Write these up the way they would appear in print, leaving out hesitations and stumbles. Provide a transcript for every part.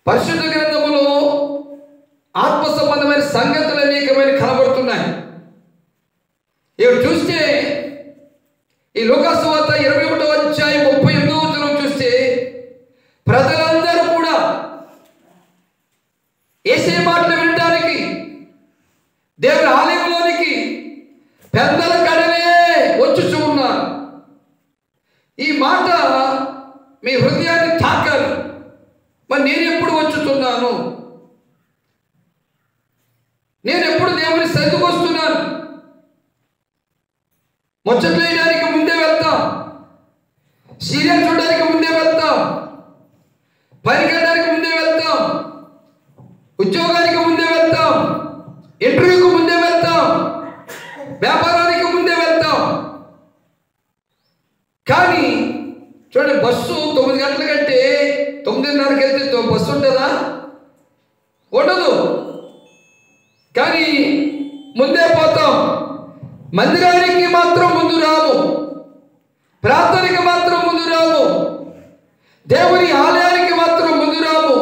పరిశుద్ధ గ్రంథములో ఆత్మ సంబంధమైన సంగతులు అనేకమైన కనబడుతున్నాయి. ఇక్కడ చూస్తే ఈ లూకా సువార్త 21వ అధ్యాయం 38వ వచనం చూస్తే ప్రజలందరూ కూడా యేసయ్య మాటలు వినడానికి దేవుని ఆలయంలోనికి పెద్దల కడలే వచ్చుచూ ఉన్నారు. ఈ మాట మీ హృదయాన్ని తాకాలి. మరి నేను ఎప్పుడు వచ్చుతున్నాను? నేను ఎప్పుడు దేవుని సన్నిధికి వస్తున్నాను? ముచ్చట్లు వేయడానికి ముందే వెళ్తాం, సీరియల్ చూడడానికి ముందే వెళ్తాం, పనికెళ్ళడానికి ముందే వెళ్తాం, ఉద్యోగానికి ముందే వెళ్తాం, ఇంటర్వ్యూకి ముందే వెళ్తాం, వ్యాపారానికి ముందే వెళ్తాం. కానీ చూడండి, బస్సు 9 గంటల కంటే 9:30కి వెళ్తే బస్సు ఉంటుందా? ఉండదు. కానీ ముందే పోతాం. మందిరానికి మాత్రం ముందు రాము, ప్రార్థనకి మాత్రం ముందు రాము, దేవుని ఆలయానికి మాత్రం ముందు రాము.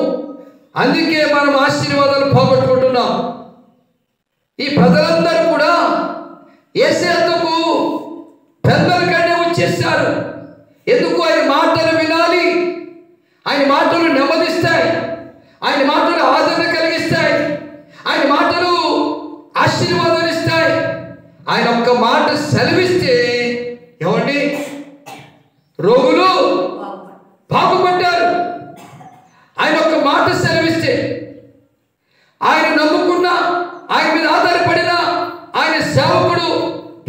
అందుకే మనం ఆశీర్వాదాలు పోగొట్టుకుంటున్నాం. ఈ ప్రజలందరూ కూడా యేసయ్యకు పెద్దల కంటే వచ్చేసారు. ఎందుకు? ఆయన మాటలు వినాలి. ఆయన మాటలు నెమ్మదిస్తాయి, ఆయన మాటలు ఆదరణ కలిగిస్తాయి, ఆయన మాటలు ఆశీర్వాదాలు ఇస్తాయి. ఆయన ఒక్క మాట సెలవిస్తే ఏమండి, రోగులు బాగుపడ్డారు. ఆయన ఒక్క మాట సెలవిస్తే, ఆయన నమ్ముకున్న, ఆయన మీద ఆధారపడిన ఆయన సేవకుడు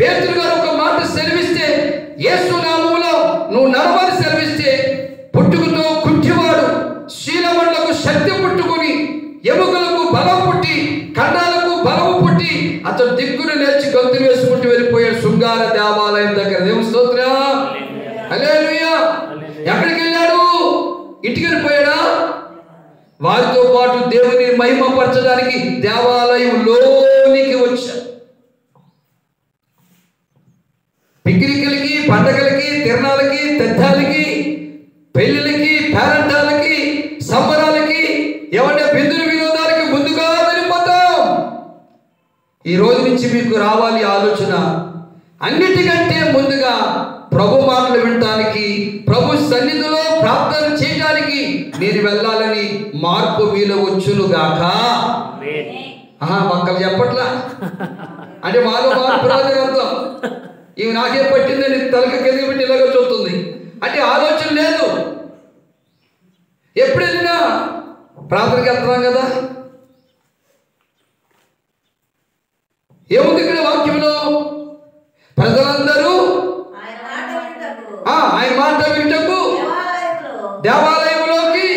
పేతురు గారు ఒక మాట సెలవిస్తే, యేసు నామములో నువ్వు నడవని సెలవిస్తే, పుట్టుకతో కుంటివాడు శీలవండ్లకు శక్తి పుట్టుకుని, ఎముకలకు బలం పుట్టి, కండాలకు బలము పుట్టి, అతడు దిక్కును నేర్చి గొంతు వేసుకుంటూ వెళ్ళిపోయాడు శృంగార దేవాలయం దగ్గర. దేవుని స్తోత్రం, హల్లెలూయా. ఎక్కడికి వెళ్ళాడు? ఇంటికి వెళ్ళిపోయాడా? వారితో పాటు దేవుని మహిమపరచడానికి దేవాలయంలోనికి వచ్చాడు. పిక్నిక్లకి, పండగలకి, తిరణాలకి, తెద్దాలకి, పెళ్లిళ్ళకి, పేరంటాలకి, సంబరాలకి, ఏమంటే బిందులు వినోదాలకి ముందుగా వెళ్ళిపోతాం. ఈ రోజు నుంచి మీకు రావాలి ఆలోచన, అన్నిటికంటే ముందుగా ప్రభు మాటలు వినటానికి, ప్రభు సన్నిధిలో ప్రార్థన చేయడానికి నేను వెళ్ళాలని మార్పు మీలో వచ్చునుగాక. పక్కలు చెప్పట్లా అంటే మాలో మార్పు రాదని అర్థం. ఇవి నాకే పట్టిందని తలకి కిందకి పెట్టి ఇలాగ చూస్తుంది అంటే ఆలోచన లేదు. ఎప్పుడు వెళ్ళినా ప్రార్థనకి వెళ్తున్నాం కదా. ఏముంది ఇక్కడ వాక్యంలో? ప్రజలందరూ ఆయన మాట వింటకు దేవాలయంలోకి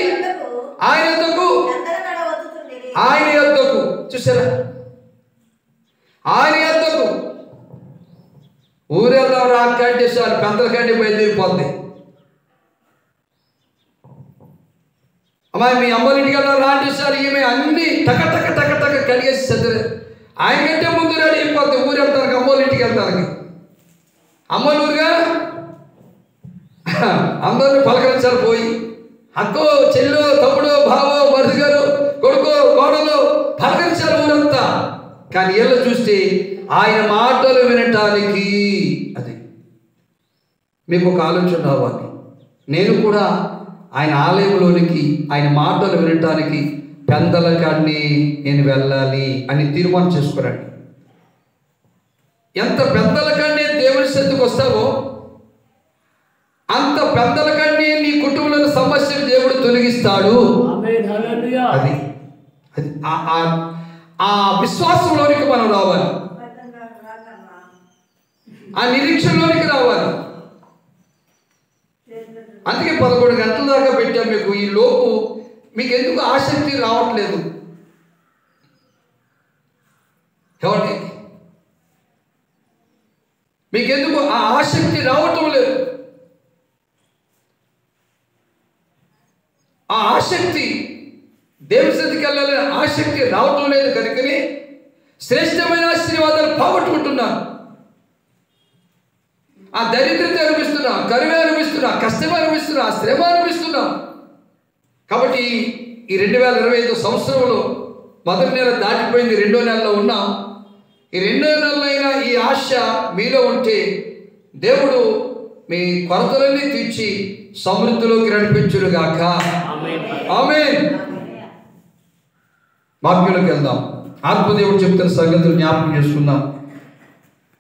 ఆయన యొద్దకు చూసారా, ఆయన యొద్దకు. ఊరెళ్దాం రాకంటే సార్ పెద్దల కంటే బయలుదేరిపోద్ది. అమ్మాయి మీ అమ్మోళ్ళ ఇంటికి వెళ్దాం రాంటే సార్ ఈమె అన్ని టక టక టక టక కడిగేసి చదివే ఆయన కంటే ముందు రెడీ అయిపోద్ది. ఊరు వెళ్తానికి, అమ్మోళ్ళ ఇంటికి వెళ్తానికి. అమ్మోళ్ళ ఊరుగా అందరిని పలకరించాలి పోయి, అక్కో చెల్లు తమ్ముడు బావో మరుదుగారు కొడుకు కోడలు పలకరించాలి ఊరంతా. కానీ వీళ్ళు చూస్తే ఆయన మాటలు వినటానికి, అది మీకు ఒక ఆలోచన రావాలి. నేను కూడా ఆయన ఆలయంలోనికి, ఆయన మాటలు వినటానికి పెద్దల కాడిని నేను వెళ్ళాలి అని తీర్మానం చేసుకురండి. ఎంత పెద్దల కాడిని దేవుని సన్నిధికి వస్తావో అంత పెద్దల కాడిని నీ కుటుంబంలో సమస్యలు దేవుడు తొలగిస్తాడు. అది ఆ విశ్వాసంలోనికి మనం రావాలి, ఆ నిరీక్షణలోనికి రావాలి. అందుకే 11 గంటల దాకా పెట్టాం మీకు. ఈ లోపు మీకు ఎందుకు ఆసక్తి రావట్లేదు? ఏమండి, మీకెందుకు ఆ ఆసక్తి రావటం లేదు? ఆ ఆసక్తి దేవుని సన్నిధికి వెళ్ళాలని ఆసక్తి రావటం లేదు కనుకనే శ్రేష్టమైన ఆశీర్వాదాలు పోగొట్టుకుంటున్నాను. ఆ దరిద్రత అనిపిస్తున్నా, కరువే అనిపిస్తున్నా, కష్టం అనిపిస్తున్నా, శ్రమ అనిపిస్తున్నా. కాబట్టి ఈ 2025 సంవత్సరంలో మొదటి నెల దాటిపోయింది, రెండో నెలలో ఉన్నాం. ఈ రెండో నెలలైనా ఈ ఆశ మీలో ఉంటే దేవుడు మీ కొరతలన్నీ తీర్చి సమృద్ధిలోకి నడిపించునుగాక. ఆమేన్. వాక్యంలోకి వెళ్దాం. ఆత్మదేవుడు చెప్తున్న సంగతులు జ్ఞాపకం చేసుకుందాం.